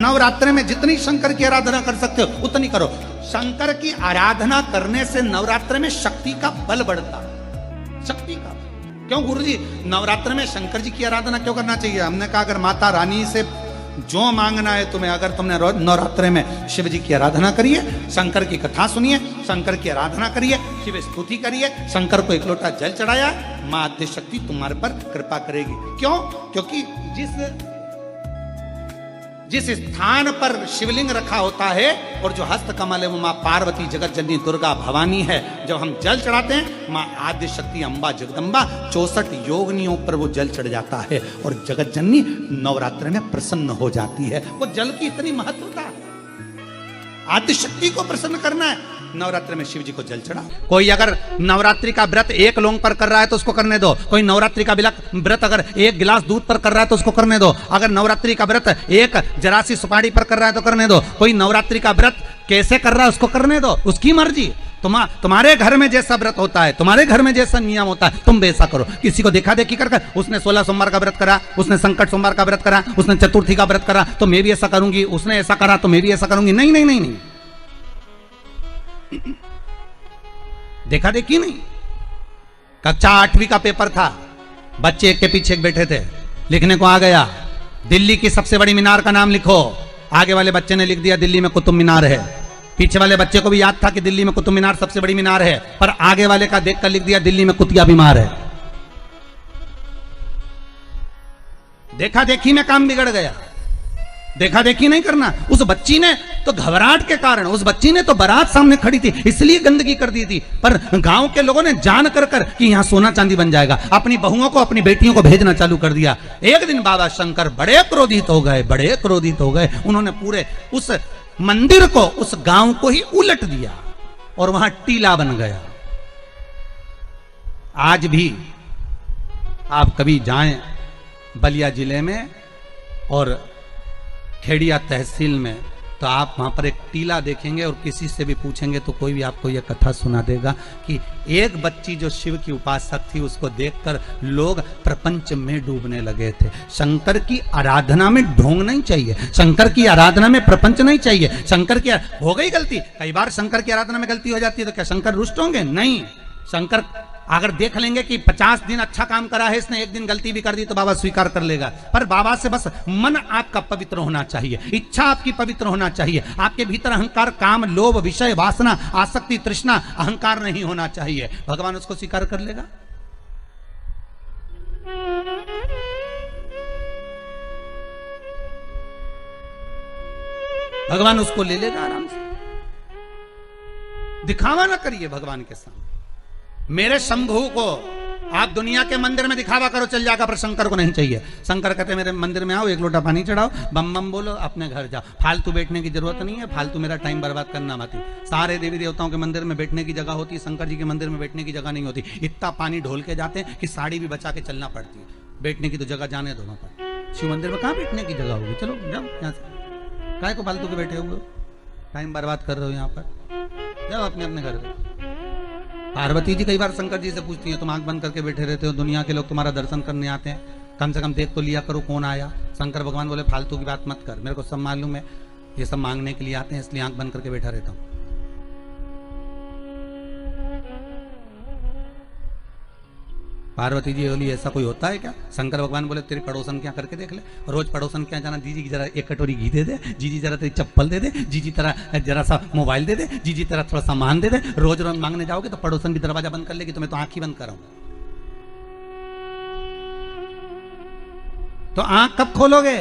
नवरात्र में जितनी शंकर की आराधना कर सकते हो उतनी करो। शंकर की आराधना करने से नवरात्र में शक्ति का बल बढ़ता है। शक्ति का क्यों गुरुजी नवरात्र में शंकर जी की आराधना क्यों करना चाहिए? हमने कहा अगर माता रानी से जो मांगना है तुम्हें, अगर तुमने नवरात्र में शिव जी की आराधना करिए, शंकर की कथा सुनिए, शंकर की आराधना करिए, शिव स्तुति करिए, शंकर को एक लोटा जल चढ़ाया, मां आद्य शक्ति तुम्हारे पर कृपा करेगी। क्यों? क्योंकि जिस स्थान पर शिवलिंग रखा होता है और जो हस्त कमल है वो मां पार्वती जगत जननी दुर्गा भवानी है। जब हम जल चढ़ाते हैं मां आद्य शक्ति अम्बा जगदम्बा 64 योगिनियों पर वो जल चढ़ जाता है और जगत जननी नवरात्र में प्रसन्न हो जाती है। वो जल की इतनी महत्वता है। आद्य शक्ति को प्रसन्न करना है, नवरात्र में शिव जी को जल चढ़ा। कोई अगर नवरात्रि का व्रत एक लौंग पर कर रहा है तो उसको करने दो। कोई नवरात्रि का व्रत अगर एक गिलास दूध पर कर रहा है तो उसको करने दो। अगर नवरात्रि का व्रत एक जरासी सुपारी पर कर रहा है तो करने दो। कोई नवरात्रि का व्रत कैसे कर रहा है उसको करने दो, उसकी मर्जी। तुम्हारे घर में जैसा व्रत होता है, तुम्हारे घर में जैसा नियम होता है, तुम वैसा करो। किसी को देखा देखी कर उसने 16 सोमवार का व्रत करा, उसने संकट सोमवार का व्रत करा, उसने चतुर्थी का व्रत करा तो मैं भी ऐसा करूंगी, उसने ऐसा करा तो मैं भी ऐसा करूंगी। नहीं नहीं नहीं नहीं, देखा देखी नहीं। कक्षा 8वीं का पेपर था, बच्चे एक के पीछे एक बैठे थे, लिखने को आ गया दिल्ली की सबसे बड़ी मीनार का नाम लिखो। आगे वाले बच्चे ने लिख दिया दिल्ली में कुतुब मीनार है। पीछे वाले बच्चे को भी याद था कि दिल्ली में कुतुब मीनार सबसे बड़ी मीनार है, पर आगे वाले का देखकर लिख दिया दिल्ली में कुतिया बीमार है। देखा देखी में काम बिगड़ गया। देखा देखी नहीं करना। उस बच्ची ने तो घबराहट के कारण, उस बच्ची ने तो बारात सामने खड़ी थी इसलिए गंदगी कर दी थी, पर गांव के लोगों ने जान कर कि यहां सोना चांदी बन जाएगा, अपनी बहुओं को अपनी बेटियों को भेजना चालू कर दिया। एक दिन बाबा शंकर बड़े क्रोधित हो गए, बड़े क्रोधित हो गए। उन्होंने पूरे उस मंदिर को, उस गांव को ही उलट दिया और वहां टीला बन गया। आज भी आप कभी जाएं बलिया जिले में और खेड़िया तहसील में तो आप वहां पर एक टीला देखेंगे और किसी से भी पूछेंगे तो कोई भी आपको यह कथा सुना देगा कि एक बच्ची जो शिव की उपासक थी उसको देखकर लोग प्रपंच में डूबने लगे थे। शंकर की आराधना में ढोंग नहीं चाहिए, शंकर की आराधना में प्रपंच नहीं चाहिए। शंकर की हो गई गलती, कई बार शंकर की आराधना में गलती हो जाती है तो क्या शंकर रुष्ट होंगे? नहीं। शंकर अगर देख लेंगे कि 50 दिन अच्छा काम करा है इसने, एक दिन गलती भी कर दी तो बाबा स्वीकार कर लेगा। पर बाबा से बस मन आपका पवित्र होना चाहिए, इच्छा आपकी पवित्र होना चाहिए। आपके भीतर अहंकार, काम, लोभ, विषय, वासना, आसक्ति, तृष्णा, अहंकार नहीं होना चाहिए। भगवान उसको स्वीकार कर लेगा। भगवान उसको ले लेगा आराम से। दिखावा ना करिए भगवान के सामने। मेरे शंभू को आप दुनिया के मंदिर में दिखावा करो चल जाएगा, पर शंकर को नहीं चाहिए। शंकर कहते मेरे मंदिर में आओ, एक लोटा पानी चढ़ाओ, बम बम बोलो, अपने घर जाओ। फालतू बैठने की जरूरत नहीं है, फालतू मेरा टाइम बर्बाद करना मत। सारे देवी देवताओं के मंदिर में बैठने की जगह होती है, शंकर जी के मंदिर में बैठने की जगह नहीं होती। इतना पानी ढोल के जाते हैं कि साड़ी भी बचा के चलना पड़ती है। बैठने की तो जगह जाने दो वहां पर। शिव मंदिर में कहाँ बैठने की जगह होगी? चलो जाओ यहाँ से, काय को फालतू के बैठे हुए हो, टाइम बर्बाद कर रहे हो यहाँ पर, जाओ अपने अपने घर। पार्वती जी कई बार शंकर जी से पूछती हैं तुम आंख बंद करके बैठे रहते हो, दुनिया के लोग तुम्हारा दर्शन करने आते हैं, कम से कम देख तो लिया करो कौन आया। शंकर भगवान बोले फालतू की बात मत कर, मेरे को सब मालूम है, ये सब मांगने के लिए आते हैं इसलिए आंख बंद करके बैठा रहता हूं। पार्वती जी बोली ऐसा कोई होता है क्या? शंकर भगवान बोले तेरे पड़ोसन क्या करके देख ले, रोज पड़ोसन क्या जाना, जीजी की जरा एक कटोरी घी दे दे, जीजी जरा तेरी चप्पल दे दे, जीजी तरह जरा सा मोबाइल दे दे, जीजी तरह थोड़ा सामान दे दे। रोज रोज मांगने जाओगे तो पड़ोसन भी दरवाजा बंद कर लेगी, तो मैं तो आंख ही बंद कराऊंगा। तो आंख कब खोलोगे?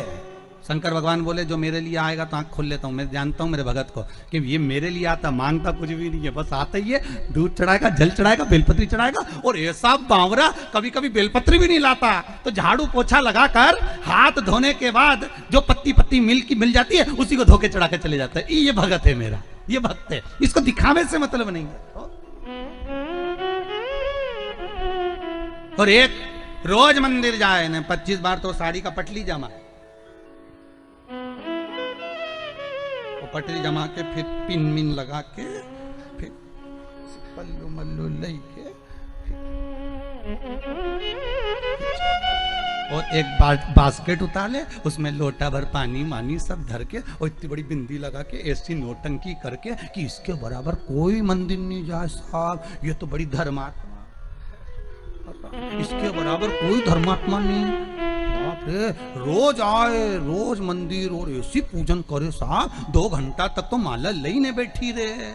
शंकर भगवान बोले जो मेरे लिए आएगा तो आंख खोल लेता हूं। मैं जानता हूं मेरे भगत को कि ये मेरे लिए आता, मांगता कुछ भी नहीं है, बस आता ही है, दूध चढ़ाएगा, जल चढ़ाएगा, बेलपत्री चढ़ाएगा। और ऐसा बावरा कभी कभी बेलपत्री भी नहीं लाता, तो झाड़ू पोछा लगाकर हाथ धोने के बाद जो पत्ती पत्ती मिल जाती है उसी को धो के चढ़ा के चले जाता है। ये भगत है मेरा, ये भक्त है, इसको दिखावे से मतलब नहीं है। और एक रोज मंदिर जाए न 25 बार तो साड़ी का पटली जमा, पटरी जमा के फिर पिन मिन लगा के फिर पल्लू मल्लू ले के और एक बास्केट उतार ले, उसमें लोटा भर पानी मानी सब धर के और इतनी बड़ी बिंदी लगा के ऐसी नोटंकी करके कि इसके बराबर कोई मंदिर नहीं जाए साहब, ये तो बड़ी धर्मात्मा, इसके बराबर कोई धर्मात्मा नहीं। बाप रे, रोज आए रोज मंदिर और ऐसी पूजन करे साहब, 2 घंटा तक तो माला लेने बैठी रहे।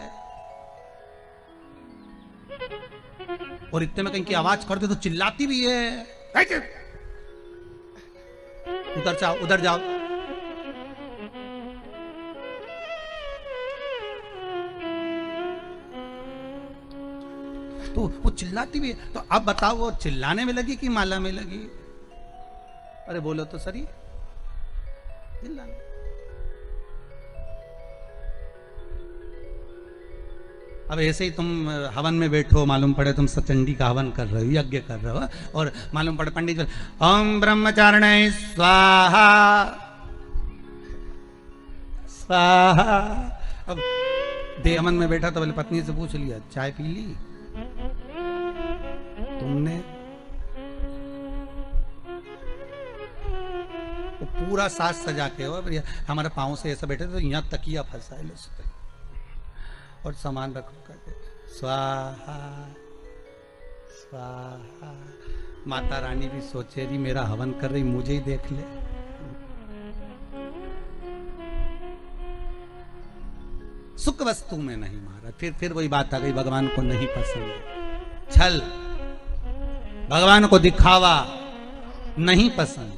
और इतने में कहीं की आवाज करते तो चिल्लाती भी है, उधर जाओ उधर जाओ। तो वो चिल्लाती भी है। तो अब बताओ वो चिल्लाने में लगी कि माला में लगी? अरे बोलो तो सही, चिल्लाने। अब ऐसे ही तुम हवन में बैठो, मालूम पड़े तुम सचंडी का हवन कर रहे हो, यज्ञ कर रहे हो, और मालूम पड़े पंडित जी ओम ब्रह्मचारिणे स्वाहा स्वाहा। अब देह हवन में बैठा तो पहले पत्नी से पूछ लिया, चाय पी ली तुमने? वो पूरा साज सजा के हो, हमारे पाँव से ऐसा बैठे तो यहाँ तकिया फंसा है, और सामान रखो करके स्वाहा स्वाहा। माता रानी भी सोचे रही मेरा हवन कर रही, मुझे ही देख ले। सुख वस्तु में नहीं मारा। फिर वही बात आ गई, भगवान को नहीं पसंद छल, भगवान को दिखावा नहीं पसंद।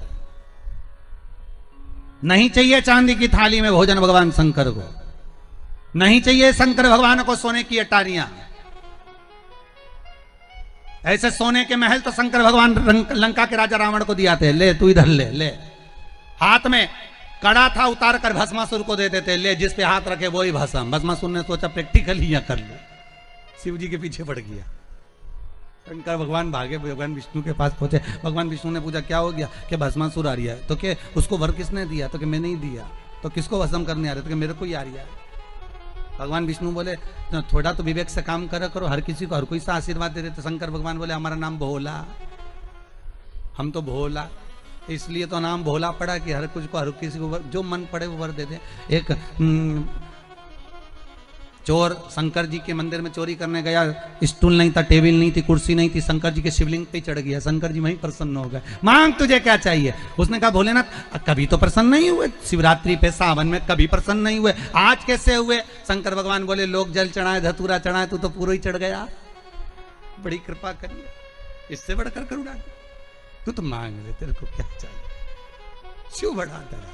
नहीं चाहिए चांदी की थाली में भोजन भगवान शंकर को, नहीं चाहिए शंकर भगवान को सोने की अटारियां। ऐसे सोने के महल तो शंकर भगवान लंका के राजा रावण को दिया थे, ले तू इधर ले ले। हाथ में कड़ा था, उतार कर भस्मासुर को दे देते, ले जिस पे हाथ रखे वो ही भस्म। भस्मासुर ने सोचा प्रैक्टिकल ही कर लो, शिव जी के पीछे पड़ गया। शंकर भगवान भागे, भगवान विष्णु के पास पहुंचे। भगवान विष्णु ने पूछा क्या हो गया? कि भस्मासुर आ रही है। तो क्या उसको वर किसने दिया? तो कि मैंने ही दिया। तो किसको भस्म करने आ रहे? तो कि मेरे को ही आ रही है। भगवान विष्णु बोले तो थोड़ा तो विवेक से काम करा करो, हर किसी को हर कोई सा आशीर्वाद दे रहे। तो शंकर भगवान बोले हमारा नाम भोला, हम तो भोला, इसलिए तो नाम भोला पड़ा कि हर कुछ को हर किसी को जो मन पड़े वो वर दे दे। एक चोर शंकर जी के मंदिर में चोरी करने गया, स्टूल नहीं था, टेबल नहीं थी, कुर्सी नहीं थी, शंकर जी के शिवलिंग पे चढ़ गया। शंकर जी वहीं प्रसन्न हो गए, मांग तुझे क्या चाहिए? उसने कहा भोलेनाथ कभी तो प्रसन्न नहीं हुए, शिवरात्रि पे सावन में कभी प्रसन्न नहीं हुए, आज कैसे हुए? शंकर भगवान बोले लोग जल चढ़ाए धतूरा चढ़ाए, तू तो पूरा ही चढ़ गया, बड़ी कृपा करिए, इससे बढ़कर करुणा तू तो मांग ले, तेरे को क्या चाहिए? शिव बढ़ा दरा,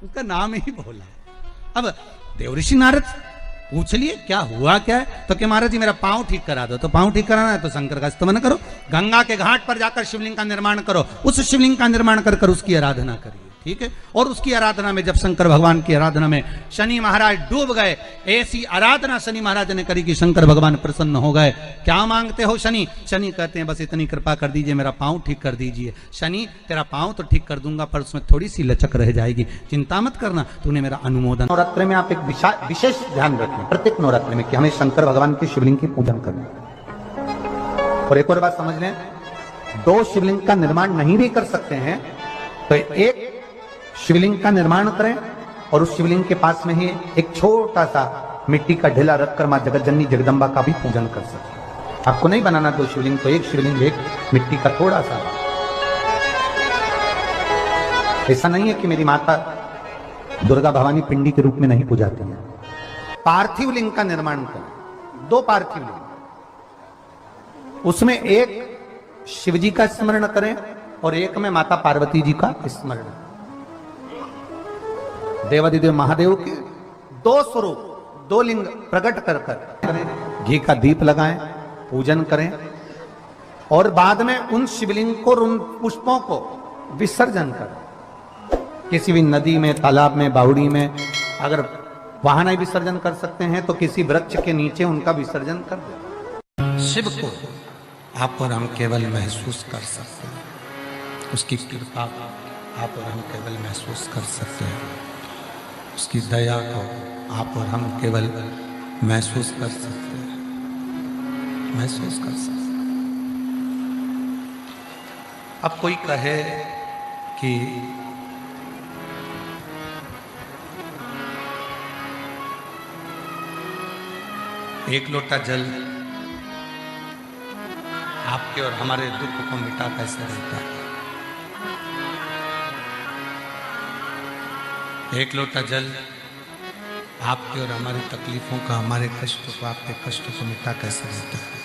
उसका नाम ही भोला। अब देवऋषि नारद पूछ लिए क्या हुआ क्या है? तो कि महाराज जी मेरा पांव ठीक करा दो। तो पांव ठीक कराना है तो शंकर का स्तमन करो, गंगा के घाट पर जाकर शिवलिंग का निर्माण करो, उस शिवलिंग का निर्माण कर उसकी आराधना करिए, ठीक है? और उसकी आराधना में जब शंकर भगवान की आराधना में शनि महाराज डूब गए, ऐसी आराधना शनि महाराज ने करी कि शंकर भगवान प्रसन्न हो गए। क्या मांगते हो शनि? शनि कहते हैं बस इतनी कृपा कर दीजिए, मेरा पांव ठीक कर दीजिए। शनि तेरा पांव तो ठीक कर दूंगा पर उसमें थोड़ी सी लचक रह जाएगी, चिंता मत करना, तूने मेरा अनुमोदन। नवरात्र में आप एक विशेष ध्यान रखें प्रत्येक नवरात्र में कि हमें शंकर भगवान के शिवलिंग की पूजन करना। और एक और बात समझ लें, 2 शिवलिंग का निर्माण नहीं भी कर सकते हैं तो एक शिवलिंग का निर्माण करें और उस शिवलिंग के पास में ही एक छोटा सा मिट्टी का ढेला रखकर मां जगतजननी जगदम्बा का भी पूजन कर सकते। आपको नहीं बनाना 2 शिवलिंग, तो एक शिवलिंग एक मिट्टी का थोड़ा सा। ऐसा नहीं है कि मेरी माता दुर्गा भवानी पिंडी के रूप में नहीं पूजाती है। पार्थिव लिंग का निर्माण करें, 2 पार्थिव लिंग, उसमें एक शिवजी का स्मरण करें और एक में माता पार्वती जी का स्मरण। देवादिदेव महादेव के 2 स्वरूप, 2 लिंग प्रकट कर कर घी का दीप लगाएं, पूजन करें और बाद में उन शिवलिंग को, उन पुष्पों को विसर्जन करें। किसी भी नदी में, तालाब में, बावड़ी में, अगर वहां नहीं विसर्जन कर सकते हैं तो किसी वृक्ष के नीचे उनका विसर्जन कर दें। शिव को आप और हम केवल महसूस कर सकते हैं, उसकी कृपा आप और हम केवल महसूस कर सकते हैं, उसकी दया को आप और हम केवल महसूस कर सकते हैं, महसूस कर सकते हैं। अब कोई कहे कि एक लोटा जल आपके और हमारे दुख को मिटा कैसे देता है? एक लोटा जल आपके और हमारी तकलीफों का, हमारे कष्टों को, आपके कष्टों को मिटा कैसे देता है?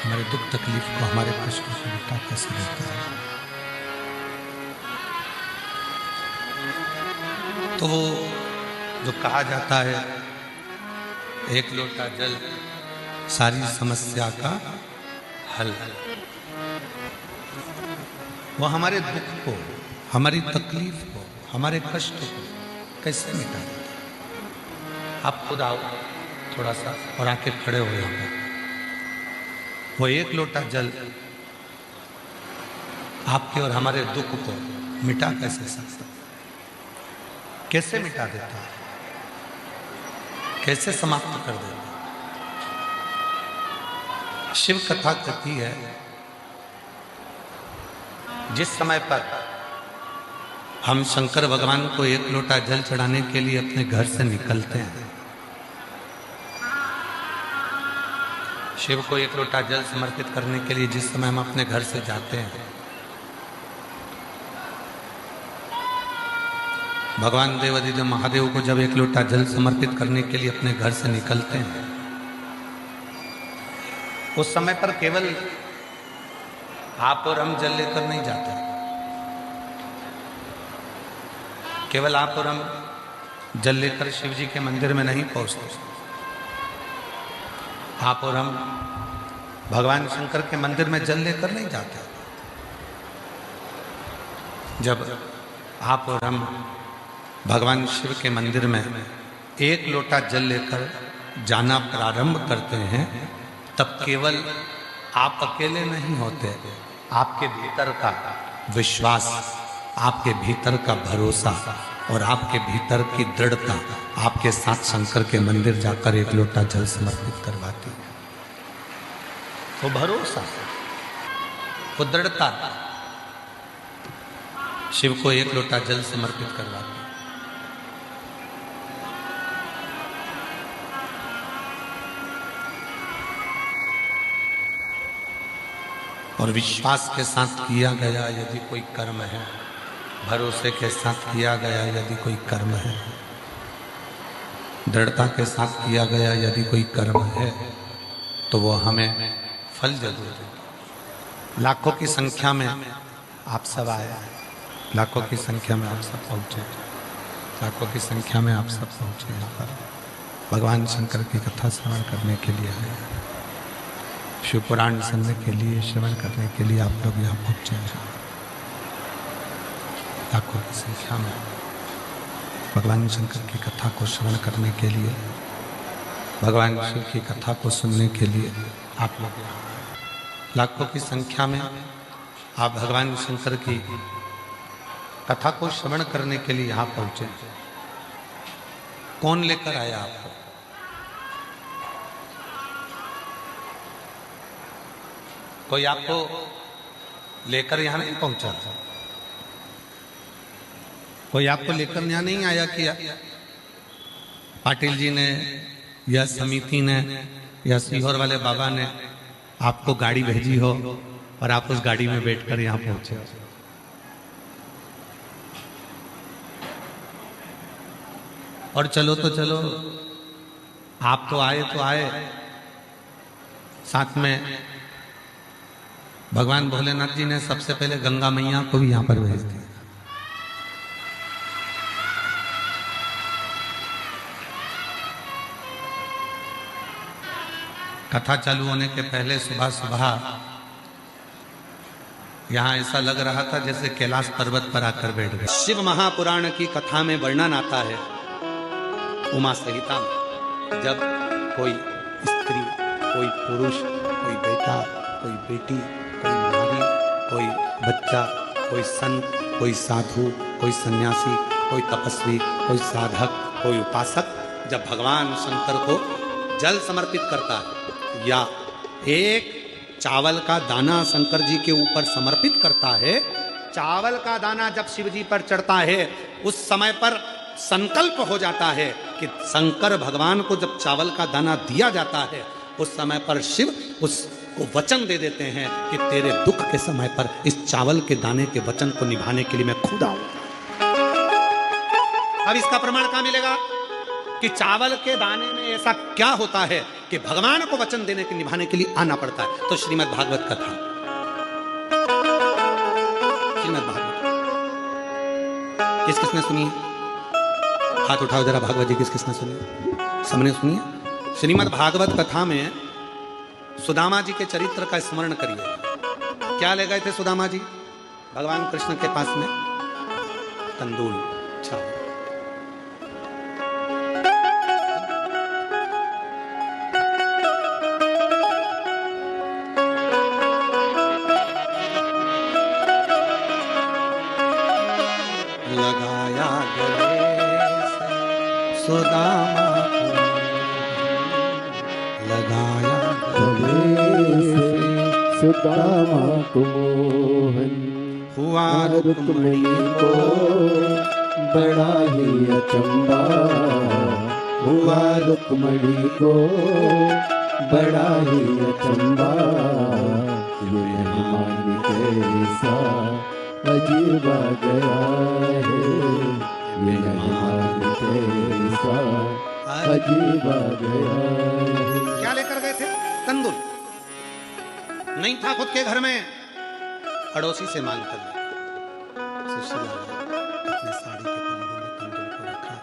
हमारे दुख तकलीफ को, हमारे कष्टों को मिटा कैसे देता है? तो वो जो कहा जाता है एक लोटा जल सारी समस्या का हल, वो हमारे दुख को, हमारी तकलीफ को, हमारे कष्ट को कैसे मिटा देता है? आप खुद आओ थोड़ा सा और आके खड़े हो यहाँ पर। वो एक लोटा जल आपके और हमारे दुख को मिटा कैसे सकता है? कैसे मिटा देता है? कैसे समाप्त कर देता है? शिव कथा कहती है जिस समय पर हम शंकर भगवान को एक लोटा जल चढ़ाने के लिए अपने घर से निकलते हैं, शिव को एक लोटा जल समर्पित करने के लिए जिस समय हम अपने घर से जाते हैं, भगवान देवादिदेव महादेव को जब एक लोटा जल समर्पित करने के लिए अपने घर से निकलते हैं, उस समय पर केवल आप और हम जल लेकर नहीं जाते, केवल आप और हम जल लेकर शिव जी के मंदिर में नहीं पहुंचते, आप और हम भगवान शंकर के मंदिर में जल लेकर नहीं जाते। जब आप और हम भगवान शिव के मंदिर में एक लोटा जल लेकर जाना प्रारंभ करते हैं, तब केवल आप अकेले नहीं होते, आपके भीतर का विश्वास, आपके भीतर का भरोसा और आपके भीतर की दृढ़ता आपके साथ शंकर के मंदिर जाकर एक लोटा जल समर्पित करवाती है। वो भरोसा, वो दृढ़ता शिव को एक लोटा जल समर्पित करवाती है। और विश्वास के साथ किया गया यदि कोई कर्म है, भरोसे के साथ किया गया यदि कोई कर्म है, दृढ़ता के साथ किया गया यदि कोई कर्म है, तो वो हमें फल जरूर देगा। लाखों की संख्या में आप सब आए, लाखों की संख्या में आप सब पहुँचे, लाखों की संख्या में आप सब पहुँचे यहाँ पर भगवान शंकर की कथा श्रवण करने के लिए आए, शिव पुराण सुनने के लिए, श्रवण करने के लिए आप लोग यहाँ पहुँचे हैं। लाखों की संख्या में भगवान शंकर की कथा को श्रवण करने के लिए, भगवान शिव की कथा को सुनने के लिए आप लोग यहाँ, लाखों की संख्या में आप भगवान शंकर की कथा को श्रवण करने के लिए यहाँ पहुँचे। कौन लेकर आया आपको? कोई आपको लेकर यहाँ नहीं पहुंचा, कोई आपको लेकर यहाँ नहीं आया कि पाटिल जी ने या समिति ने या सीहोर वाले बाबा ने आपको गाड़ी भेजी हो और आप उस गाड़ी में बैठकर यहाँ पहुंचे हो। और चलो तो चलो, आप तो आए, साथ में भगवान भोलेनाथ जी ने सबसे पहले गंगा मैया को भी यहाँ पर भेज दिया। कथा चालू होने के पहले सुबह सुबह यहाँ ऐसा लग रहा था जैसे कैलाश पर्वत पर आकर बैठ गए। शिव महापुराण की कथा में वर्णन आता है, उमा संहिता में, जब कोई स्त्री, कोई पुरुष, कोई बेटा, कोई बेटी, कोई नारी, कोई बच्चा, कोई संत, कोई साधु, कोई सन्यासी, कोई तपस्वी, कोई साधक, कोई उपासक जब भगवान शंकर को जल समर्पित करता है या एक चावल का दाना शंकर जी के ऊपर समर्पित करता है, चावल का दाना जब शिव जी पर चढ़ता है उस समय पर संकल्प हो जाता है कि शंकर भगवान को जब चावल का दाना दिया जाता है उस समय पर शिव उसको वचन दे देते हैं कि तेरे दुख के समय पर इस चावल के दाने के वचन को निभाने के लिए मैं खुद आऊंगा। अब इसका प्रमाण कहां मिलेगा कि चावल के दाने में ऐसा क्या होता है कि भगवान को वचन देने के निभाने के लिए आना पड़ता है? तो श्रीमद् भागवत कथा, श्रीमद् भागवत किस किसने सुनी? हाथ उठाओ जरा, भागवत जी किस किसने सुनी? सबने सुनी? श्रीमद् भागवत कथा में सुदामा जी के चरित्र का स्मरण करिए। क्या ले गए थे सुदामा जी भगवान कृष्ण के पास में? तंदूल। अच्छा, लगाया गले से सुदामा को, लगाया गले से सुदामा को मोहन, हुआ रुक्मिणी को बड़ा ही अचंबा, हुआ रुक्मिणी को बड़ा ही अचंबा, ये मेहमान कैसा अजीब आ गया है, ये मेहमान कैसा अजीब आ गया है। क्या लेकर गए थे? तंदूल। नहीं था खुद के घर में, पड़ोसी से मांग कर लिया। सुशीला ने अपने साड़ी के पल्लू में तंदूल को रखा।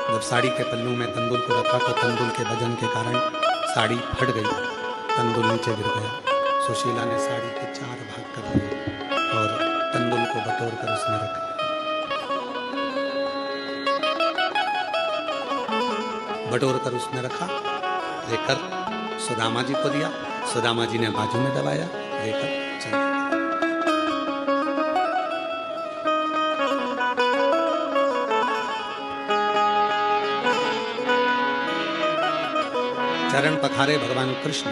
जब साड़ी के पल्लू में तंदूल को रखा तो तंदूल के वजन के कारण साड़ी फट गई, तंदूल नीचे गिर गया। सुशीला ने साड़ी के 4 भाग कर दिए और तंदूल को बटोर कर उसने रख लिया। बटोर कर उसने रखा, लेकर सुदामा जी को दिया। सुदामा जी ने बाजू में दबाया, लेकर चल दिया। चरण पखारे भगवान कृष्ण।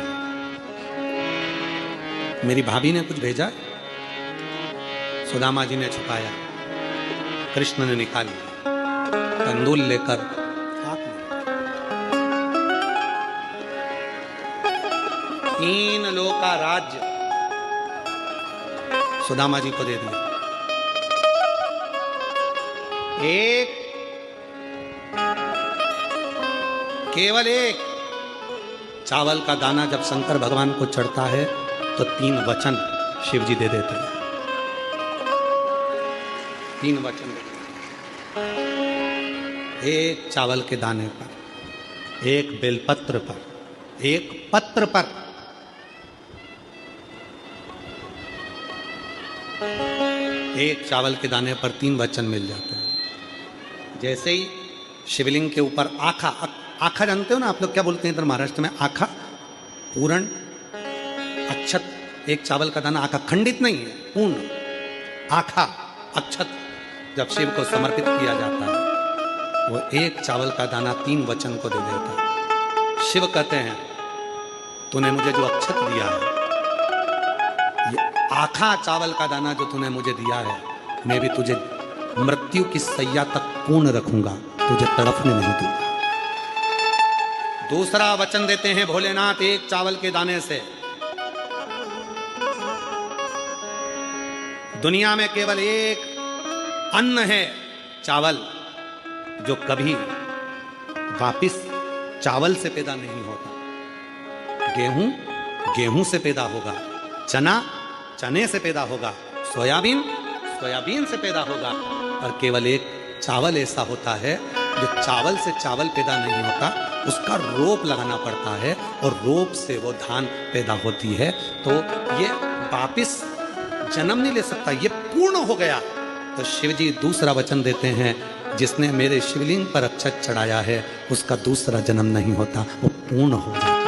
मेरी भाभी ने कुछ भेजा, सुदामा जी ने छुपाया, कृष्ण ने निकाल लिया, तंदूल लेकर हाथ में 3 लोक का राज्य सुदामा जी को दे दिया। एक, केवल एक चावल का दाना जब शंकर भगवान को चढ़ता है तो 3 वचन शिव जी दे देते हैं। 3 वचन देते हैं। एक चावल के दाने पर, एक बेलपत्र पर, एक पत्र पर। एक चावल के दाने पर 3 वचन मिल जाते हैं। जैसे ही शिवलिंग के ऊपर आखा, आखा जानते हो ना आप लोग, क्या बोलते हैं इधर महाराष्ट्र में? आखा, पूर्ण, अक्षत। एक चावल का दाना आखा, खंडित नहीं है, पूर्ण आखा अक्षत जब शिव को समर्पित किया जाता है, वो एक चावल का दाना 3 वचन को दे देता है। शिव कहते हैं तूने मुझे जो अक्षत दिया है, ये आखा चावल का दाना जो तूने मुझे दिया है, मैं भी तुझे मृत्यु की सैया तक पूर्ण रखूंगा, तुझे तड़फने नहीं दूंगा। दूसरा वचन देते हैं भोलेनाथ एक चावल के दाने से। दुनिया में केवल एक अन्न है, चावल, जो कभी वापिस चावल से पैदा नहीं होता। गेहूं, गेहूं से पैदा होगा, चना, चने से पैदा होगा, सोयाबीन, सोयाबीन से पैदा होगा, और केवल एक चावल ऐसा होता है जो चावल से चावल पैदा नहीं होता, उसका रोप लगाना पड़ता है और रोप से वो धान पैदा होती है। तो ये वापिस जन्म नहीं ले सकता, ये पूर्ण हो गया। तो शिव जी दूसरा वचन देते हैं, जिसने मेरे शिवलिंग पर अक्षत चढ़ाया है उसका दूसरा जन्म नहीं होता, वो पूर्ण हो जाता है।